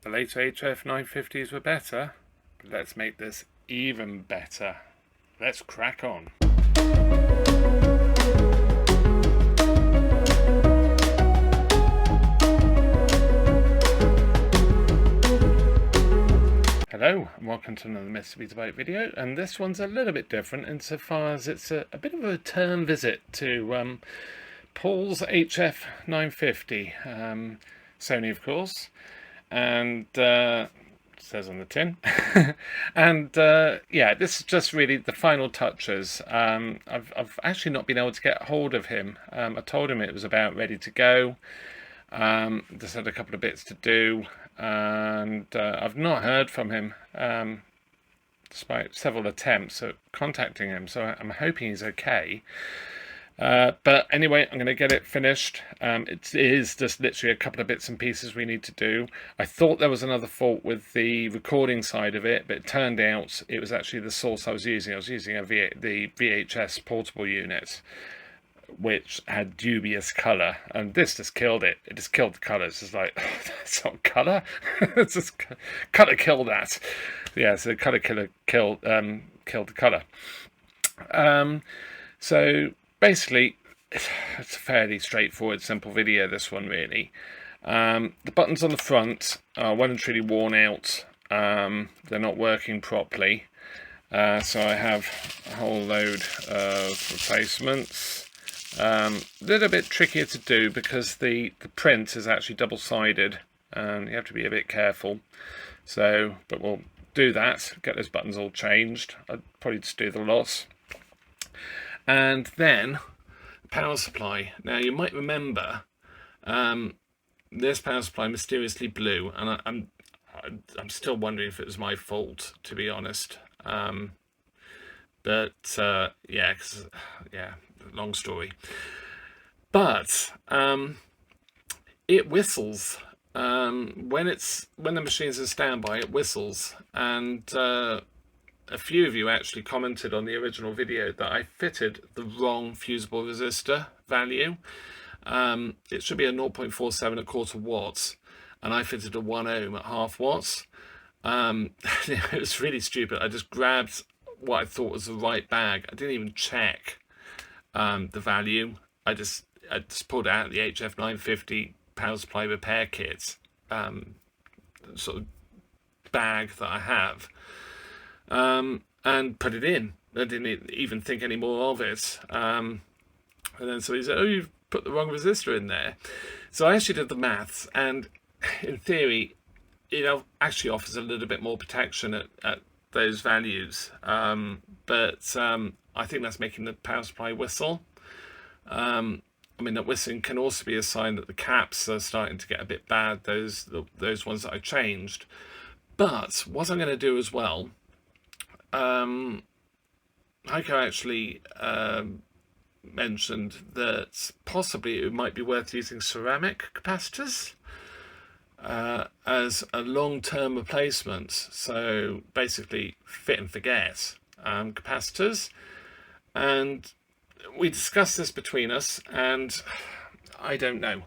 The later HF950s were better, but let's make this even better. Let's crack on. Hello and welcome to another Mr. Beta video, and this one's a little bit different insofar as it's a bit of a return visit to Paul's HF950, Sony of course, and it says on the tin. And yeah, this is just really the final touches. I've actually not been able to get hold of him. I told him it was about ready to go. Just had a couple of bits to do, and I've not heard from him despite several attempts at contacting him, so I'm hoping he's okay. But anyway, I'm going to get it finished. It is just literally a couple of bits and pieces we need to do. I thought there was another fault with the recording side of it, but it turned out it was actually the source I was using. I was using the VHS portable unit, which had dubious colour, and this just killed it. It just killed the colour. It's just like, that's not colour. It's just colour kill that. Yeah, so colour killer killed the colour. So basically, it's a fairly straightforward, simple video, this one really. The buttons on the front are well and truly worn out. They're not working properly. So I have a whole load of replacements. A little bit trickier to do because the print is actually double-sided, and you have to be a bit careful. So, but we'll do that, get those buttons all changed. I'd probably just do the lot. And then the power supply. Now you might remember this power supply mysteriously blew, and I'm still wondering if it was my fault, to be honest. But yeah, long story. But it whistles when the machine's in standby. It whistles, and a few of you actually commented on the original video that I fitted the wrong fusible resistor value. It should be a 0.47 at quarter watts, and I fitted a 1 ohm at half watts. It was really stupid. I just grabbed what I thought was the right bag. I didn't even check the value. I just pulled out the HF950 power supply repair kit sort of bag that I have, and put it in. I didn't even think any more of it. And then somebody said, "Oh, you've put the wrong resistor in there." So I actually did the maths, and in theory, it actually offers a little bit more protection at those values. But I think that's making the power supply whistle. I mean, that whistling can also be a sign that the caps are starting to get a bit bad, those ones that I changed. But what I'm going to do as well, Heiko actually mentioned that possibly it might be worth using ceramic capacitors as a long-term replacement. So basically fit and forget capacitors. And we discussed this between us, and I don't know.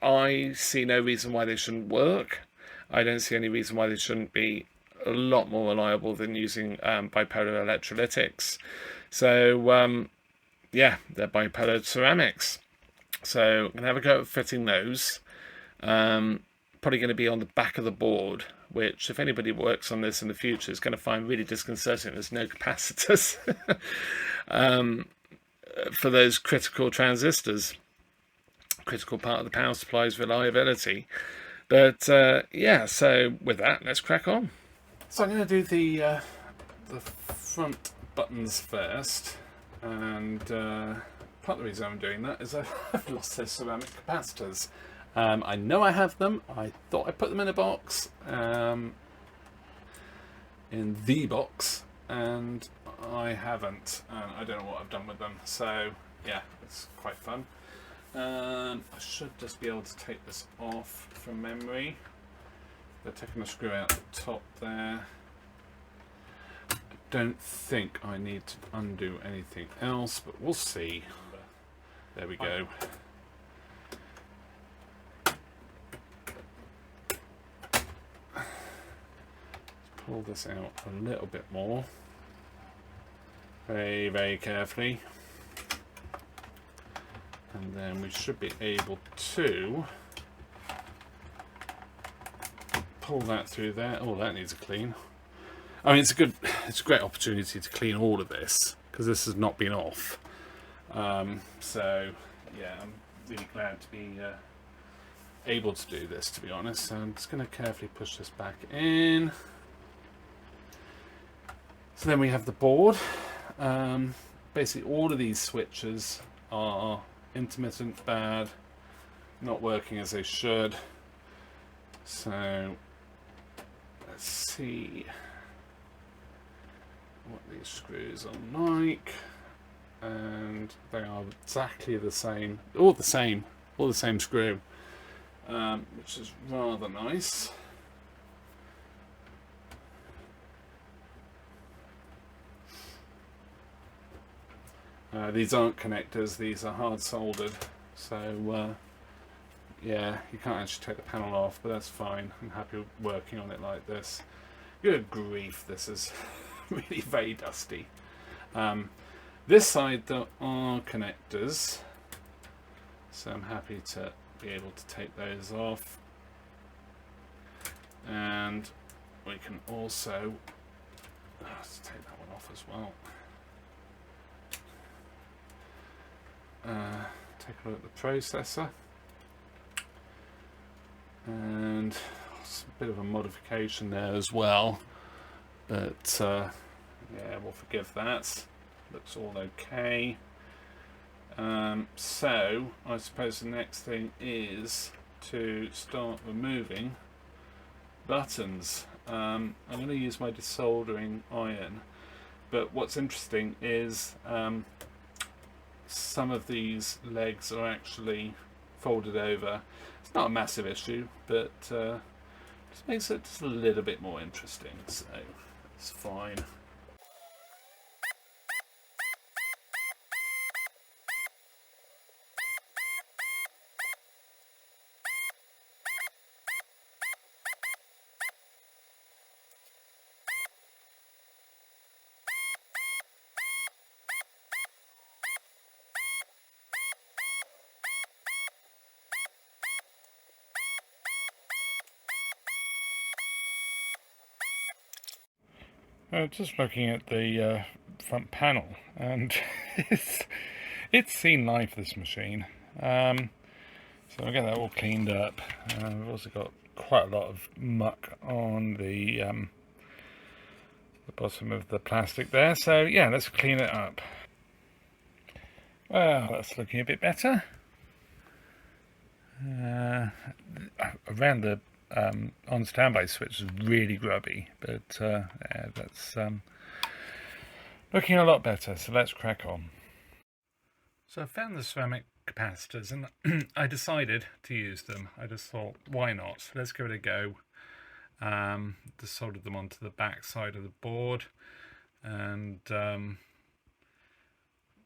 I see no reason why they shouldn't work. I don't see any reason why they shouldn't be a lot more reliable than using bipolar electrolytics. So yeah, they're bipolar ceramics. So I'm going to have a go at fitting those. Probably going to be on the back of the board, which if anybody works on this in the future is going to find really disconcerting. There's no capacitors for those critical transistors, critical part of the power supply's reliability. But yeah, so with that, let's crack on. So I'm going to do the front buttons first, and part of the reason I'm doing that is I've lost those ceramic capacitors. I know I have them. I thought I put them in a box, in the box, and I haven't. I don't know what I've done with them. So yeah, it's quite fun. I should just be able to take this off from memory. They're taking the screw out the top there. I don't think I need to undo anything else, but we'll see. There we go. pull this out a little bit more, very, very carefully, and then we should be able to pull that through there. Oh, that needs a clean. I mean, it's a great opportunity to clean all of this because this has not been off. So yeah, I'm really glad to be able to do this, to be honest. So I'm just going to carefully push this back in. So then we have the board. Basically all of these switches are intermittent, bad, not working as they should. So let's see what these screws are like, and they are exactly the same, all the same screw, which is rather nice. These aren't connectors, these are hard soldered, so yeah, you can't actually take the panel off, but that's fine. I'm happy working on it like this. Good grief, this is really very dusty. This side there are connectors, so I'm happy to be able to take those off, and we can also let's take that one off as well. Take a look at the processor, and it's a bit of a modification there as well, but yeah, we'll forgive that. Looks all okay. So I suppose the next thing is to start removing buttons. I'm going to use my desoldering iron, but what's interesting is some of these legs are actually folded over. It's not a massive issue, but just makes it just a little bit more interesting, so it's fine. Just looking at the front panel, and it's seen life, this machine. So I'll get that all cleaned up. We've also got quite a lot of muck on the bottom of the plastic there. So yeah, let's clean it up. Well, that's looking a bit better. Around the on standby switch is really grubby, but yeah, that's looking a lot better, so let's crack on. So I found the ceramic capacitors and I decided to use them. I just thought, why not? Let's give it a go. Just soldered them onto the back side of the board, and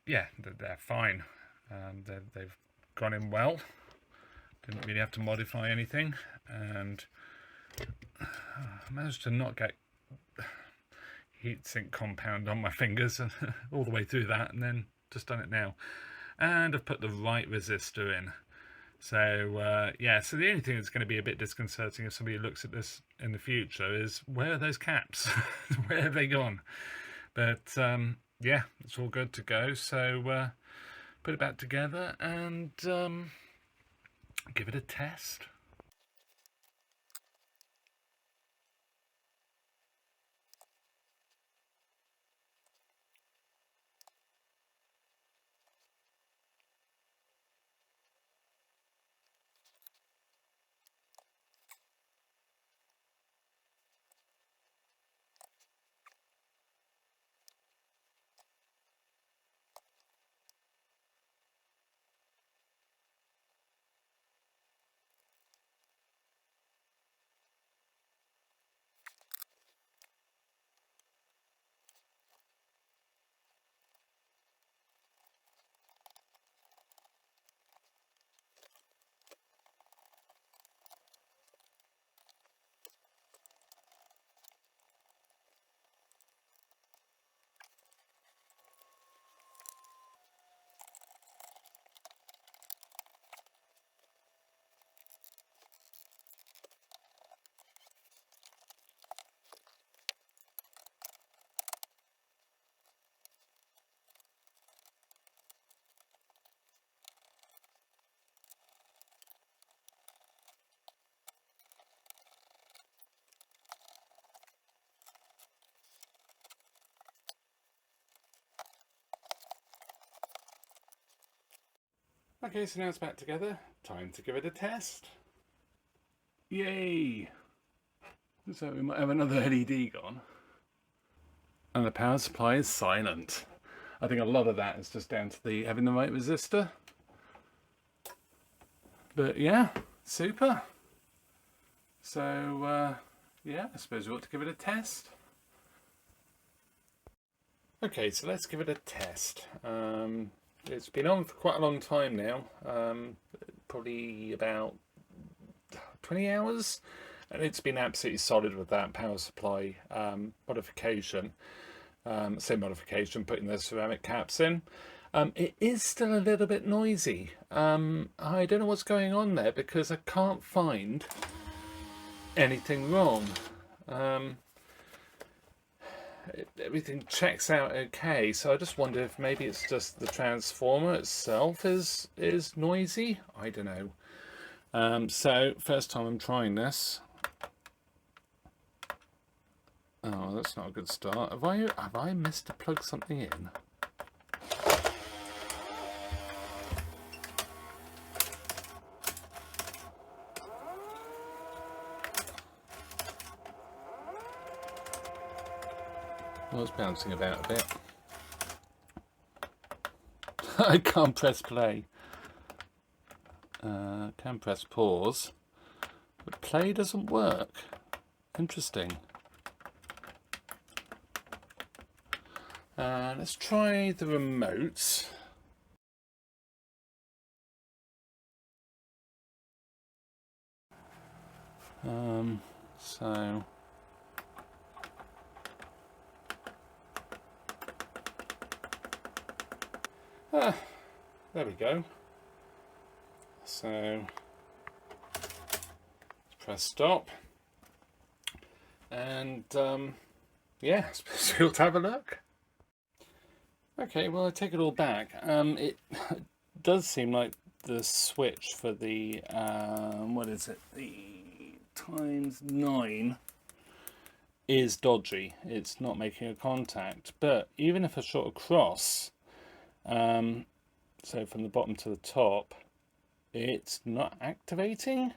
yeah, they're fine. They've gone in well. Didn't really have to modify anything, and I managed to not get heatsink compound on my fingers all the way through that, and then just done it now. And I've put the right resistor in. So yeah, so the only thing that's going to be a bit disconcerting if somebody looks at this in the future is, where are those caps? Where have they gone? But yeah, it's all good to go. So put it back together and give it a test. Okay, so now it's back together. Time to give it a test. Yay! So we might have another LED gone. And the power supply is silent. I think a lot of that is just down to the having the right resistor. But yeah, super. So yeah, I suppose we ought to give it a test. Okay, so let's give it a test. It's been on for quite a long time now, probably about 20 hours, and it's been absolutely solid with that power supply modification. Same modification, putting the ceramic caps in. It is still a little bit noisy. I don't know what's going on there because I can't find anything wrong. Everything checks out okay, so I just wonder if maybe it's just the transformer itself is noisy. I don't know. So first time I'm trying this. Oh, that's not a good start. Have I missed to plug something in? Well, it's bouncing about a bit. I can't press play. Can press pause, but play doesn't work. Interesting. Let's try the remote. So there we go. So let's press stop, and yeah, I suppose we'll have a look. Okay, well I take it all back. It does seem like the switch for the what is it? The ×9 is dodgy. It's not making a contact. But even if I shot across, so from the bottom to the top, it's not activating.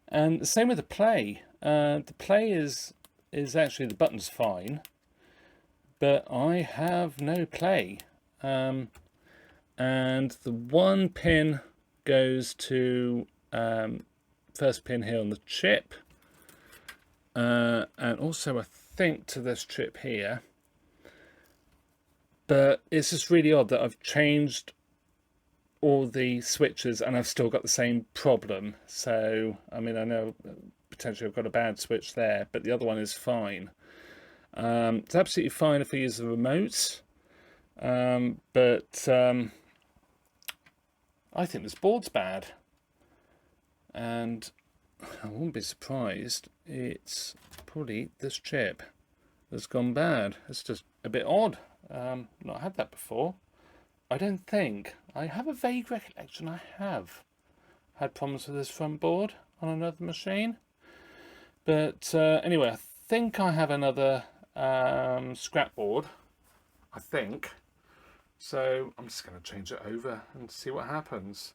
And the same with the play. The play is actually, the button's fine, but I have no play. And the one pin goes to first pin here on the chip, and also I think to this chip here. But it's just really odd that I've changed all the switches and I've still got the same problem. So I mean, I know potentially I've got a bad switch there, but the other one is fine. It's absolutely fine if I use the remote, but I think this board's bad, and I wouldn't be surprised it's probably this chip that's gone bad. It's just a bit odd. Not had that before. I don't think. I have a vague recollection I have had problems with this front board on another machine. But anyway, I think I have another scrap board. I think. So I'm just going to change it over and see what happens.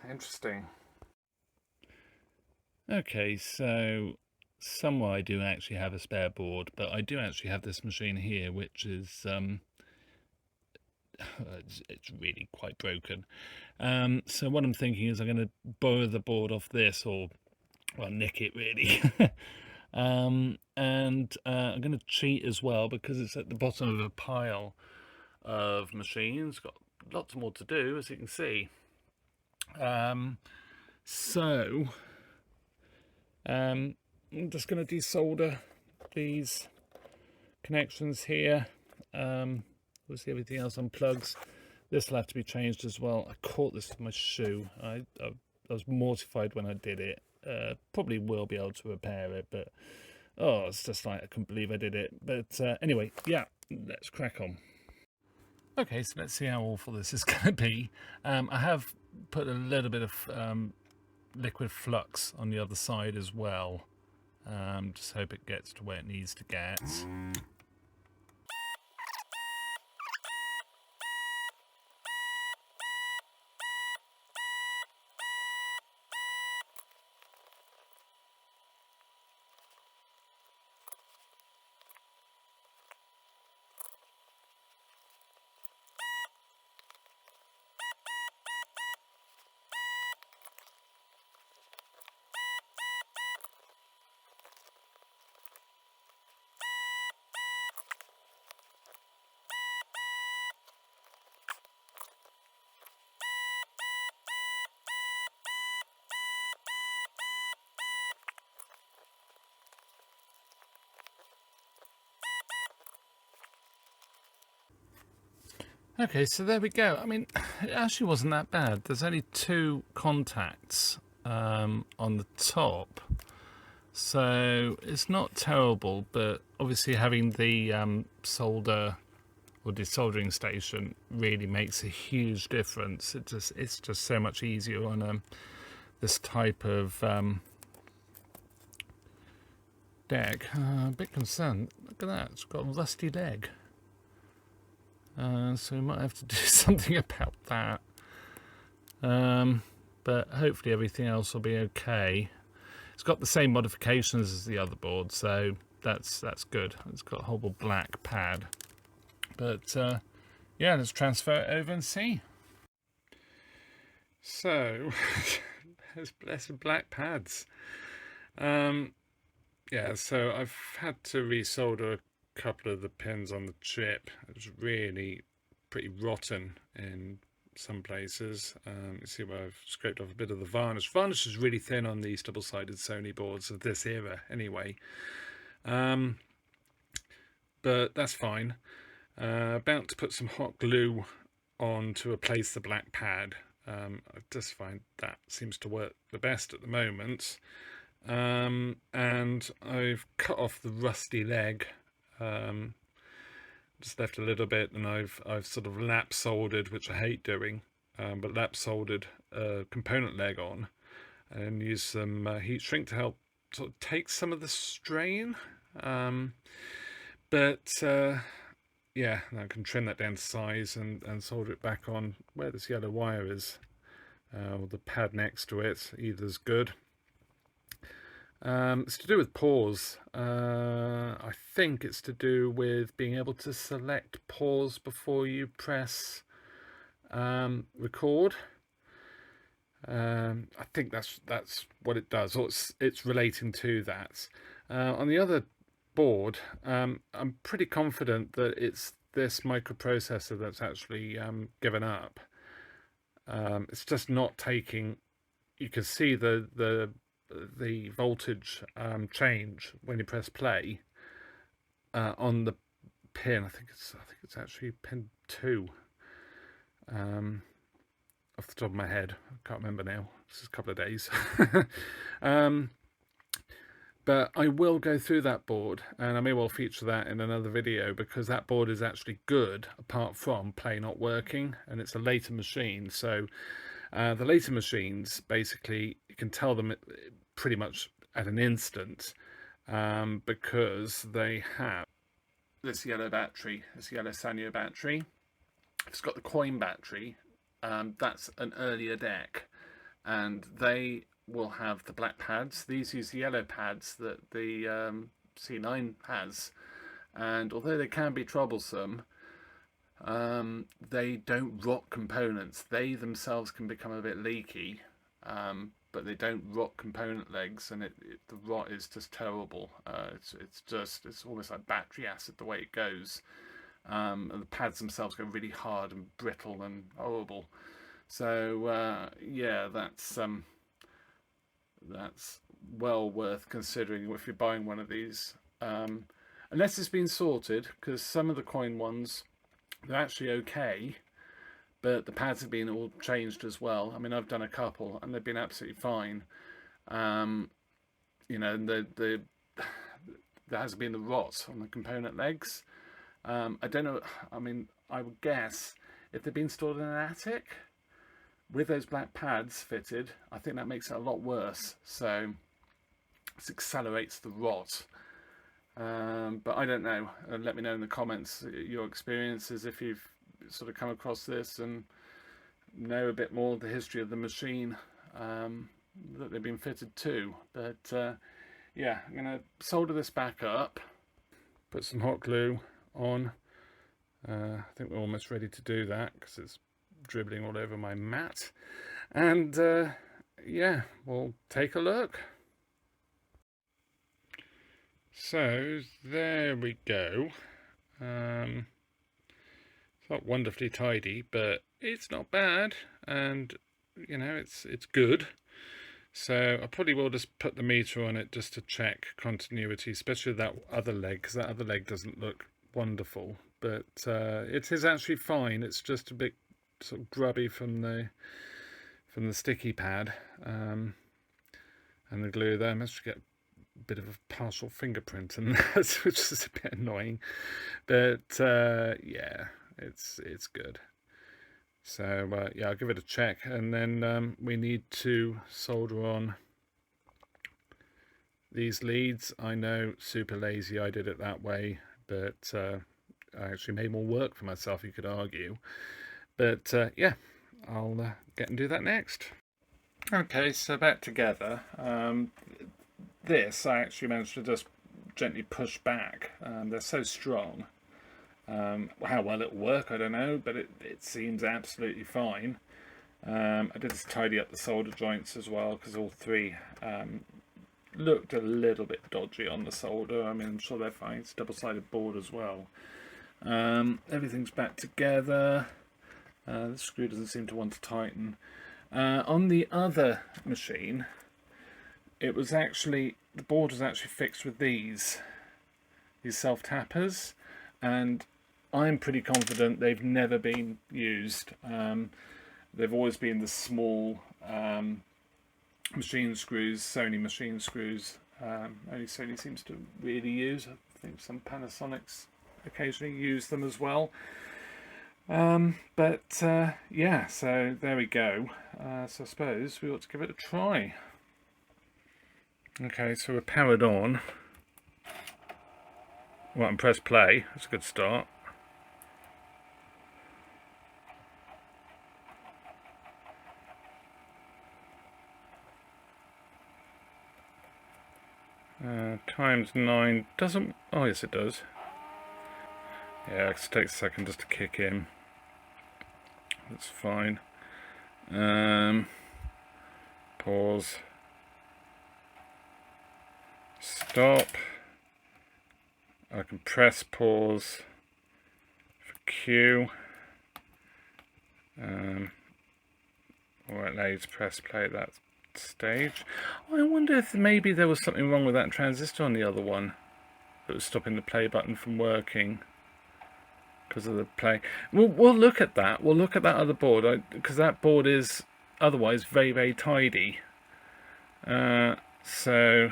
Interesting. Okay, so somewhere I do actually have a spare board, but I do actually have this machine here, which is it's really quite broken. So what I'm thinking is I'm going to borrow the board off this, or well, nick it really. And I'm going to cheat as well because it's at the bottom of a pile of machines. Got lots more to do, as you can see. I'm just going to desolder these connections here. Obviously everything else unplugs. This will have to be changed as well. I caught this with my shoe. I was mortified when I did it. Probably will be able to repair it, but oh, it's just like I couldn't believe I did it. But anyway, yeah, let's crack on. Okay, so let's see how awful this is going to be. I have put a little bit of liquid flux on the other side as well. Just hope it gets to where it needs to get. Okay, so there we go. I mean, it actually wasn't that bad. There's only 2 contacts on the top, so it's not terrible, but obviously having the solder or desoldering station really makes a huge difference. It's just so much easier on this type of deck. A bit concerned. Look at that, it's got a rusty leg. So we might have to do something about that. But hopefully everything else will be okay. It's got the same modifications as the other board, so that's good. It's got a whole black pad. But yeah, let's transfer it over and see. So there's blessed black pads. Yeah, so I've had to resolder a couple of the pins on the chip. It was really pretty rotten in some places. You see where I've scraped off a bit of the varnish. Varnish is really thin on these double-sided Sony boards of this era anyway. But that's fine. About to put some hot glue on to replace the black pad. I just find that seems to work the best at the moment. And I've cut off the rusty leg, just left a little bit, and I've sort of lap soldered, which I hate doing, but lap soldered a component leg on, and use some heat shrink to help sort of take some of the strain. Yeah, I can trim that down to size and solder it back on where this yellow wire is, or the pad next to it. Either's good. It's to do with pause. I think it's to do with being able to select pause before you press record. I think that's what it does, or it's relating to that. On the other board, I'm pretty confident that it's this microprocessor that's actually given up. It's just not taking. You can see the voltage change when you press play on the pin. I think it's actually pin 2. Off the top of my head, I can't remember now. This is a couple of days. But I will go through that board, and I may well feature that in another video, because that board is actually good apart from play not working, and it's a later machine. So the later machines, basically, you can tell them pretty much at an instant, because they have this yellow battery, this yellow Sanyo battery. It's got the coin battery. That's an earlier deck, and they will have the black pads. These use the yellow pads that the C9 has, and although they can be troublesome, they don't rot components. They themselves can become a bit leaky, but they don't rot component legs, and the rot is just terrible. It's almost like battery acid the way it goes, and the pads themselves go really hard and brittle and horrible. So yeah, that's well worth considering if you're buying one of these, unless it's been sorted, because some of the coin ones, they're actually okay, but the pads have been all changed as well. I mean, I've done a couple and they've been absolutely fine. You know, there has been the rot on the component legs. I don't know, I mean, I would guess if they've been stored in an attic with those black pads fitted, I think that makes it a lot worse. So this accelerates the rot. But I don't know. Let me know in the comments your experiences if you've sort of come across this and know a bit more of the history of the machine that they've been fitted to. But yeah, I'm going to solder this back up, put some hot glue on. I think we're almost ready to do that because it's dribbling all over my mat, and yeah, we'll take a look. So there we go. It's not wonderfully tidy, but it's not bad, and you know, it's good. So I probably will just put the meter on it just to check continuity, especially that other leg, because that other leg doesn't look wonderful. but it is actually fine. It's just a bit sort of grubby from the sticky pad and the glue there. I managed to get a bit of a partial fingerprint in that, which is a bit annoying, but yeah, it's good. So yeah, I'll give it a check, and then we need to solder on these leads. I know, super lazy, I did it that way, but I actually made more work for myself, you could argue. But yeah, I'll get and do that next. Okay, so back together. This I actually managed to just gently push back. They're so strong. How well it'll work, I don't know, but it seems absolutely fine. I did just tidy up the solder joints as well, because all three looked a little bit dodgy on the solder. I mean, I'm sure they're fine. It's a double-sided board as well. Everything's back together. The screw doesn't seem to want to tighten. On the other machine, it was actually, the board was actually fixed with these self-tappers, and I'm pretty confident they've never been used. They've always been the small machine screws, Sony machine screws. Only Sony seems to really use. I think some Panasonics occasionally use them as well. But yeah, so there we go. So I suppose we ought to give it a try. Okay, so we're powered on. Well, and press play. That's a good start. Times 9 doesn't. Oh, yes, it does. Yeah, it takes a second just to kick in. That's fine. Pause. Stop. I can press pause for Q. Or it allows you to press play at that stage. I wonder if maybe there was something wrong with that transistor on the other one that was stopping the play button from working because of the play. We'll look at that. We'll look at that other board, because that board is otherwise very, very tidy. So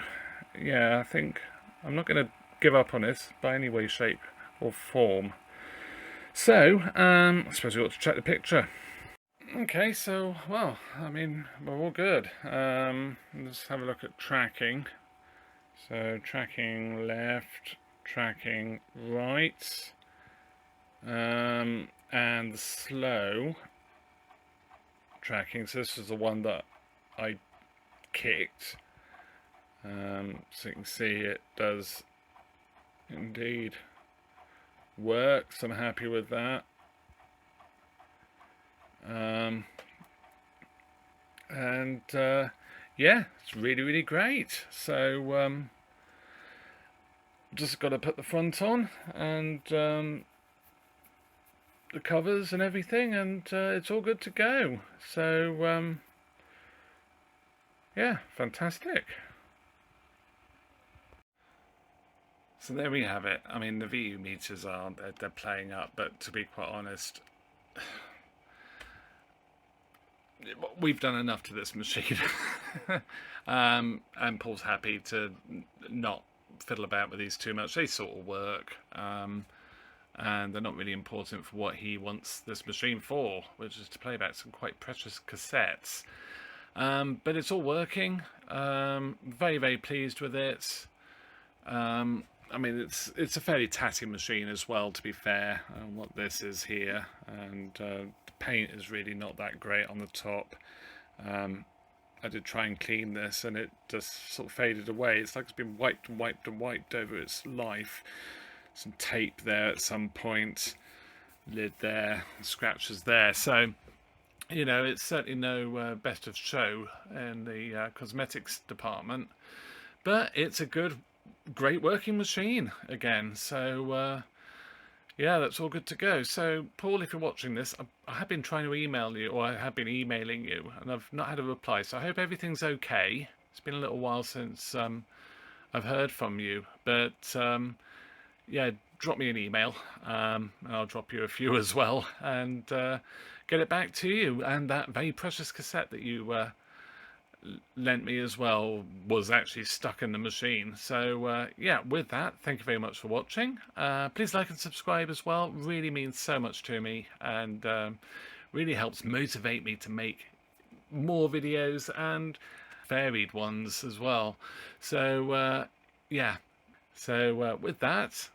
yeah, I think I'm not going to give up on this by any way, shape or form. So I suppose we ought to check the picture. Okay, so, well, I mean, we're all good. Let's have a look at tracking. So, tracking left, tracking right, and the slow tracking. So this is the one that I kicked. So you can see it does indeed work, so I'm happy with that. Yeah, it's really, really great. So just got to put the front on and the covers and everything, and it's all good to go. So yeah, fantastic. So there we have it. I mean, the VU meters they're playing up, but to be quite honest, we've done enough to this machine. And Paul's happy to not fiddle about with these too much. They sort of work, and they're not really important for what he wants this machine for, which is to play back some quite precious cassettes. But it's all working. Very, very pleased with it. I mean, it's a fairly tatty machine as well, to be fair, what this is here, and the paint is really not that great on the top. I did try and clean this and it just sort of faded away. It's like it's been wiped and wiped and wiped over its life. Some tape there at some point, lid there, scratches there. So, you know, it's certainly no best of show in the cosmetics department, but it's a great working machine again. So yeah, that's all good to go. So Paul, if you're watching this, I have been trying to email you, or I have been emailing you, and I've not had a reply, so I hope everything's okay. It's been a little while since I've heard from you, but yeah, drop me an email, and I'll drop you a few as well, and get it back to you. And that very precious cassette that you lent me as well was actually stuck in the machine. So yeah, with that, thank you very much for watching. Please like and subscribe as well. Really means so much to me, and really helps motivate me to make more videos and varied ones as well. So yeah, so with that,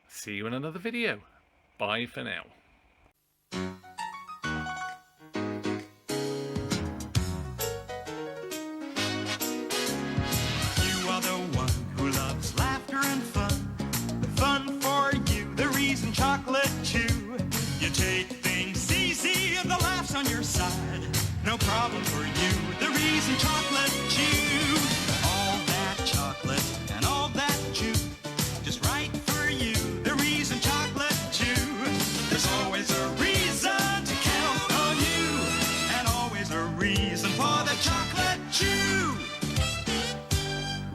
see you in another video. Bye for now. You are the one who loves laughter and fun. Fun for you, the reason chocolate chew. You take things easy and the laughs on your side. No problem for you, the reason chocolate chew. All that chocolate and all that chew, just right for you, the reason chocolate chew. There's always a reason to count on you, and always a reason for the chocolate chew.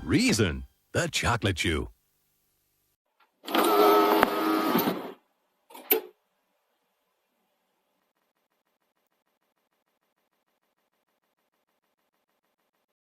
Reason, the chocolate chew.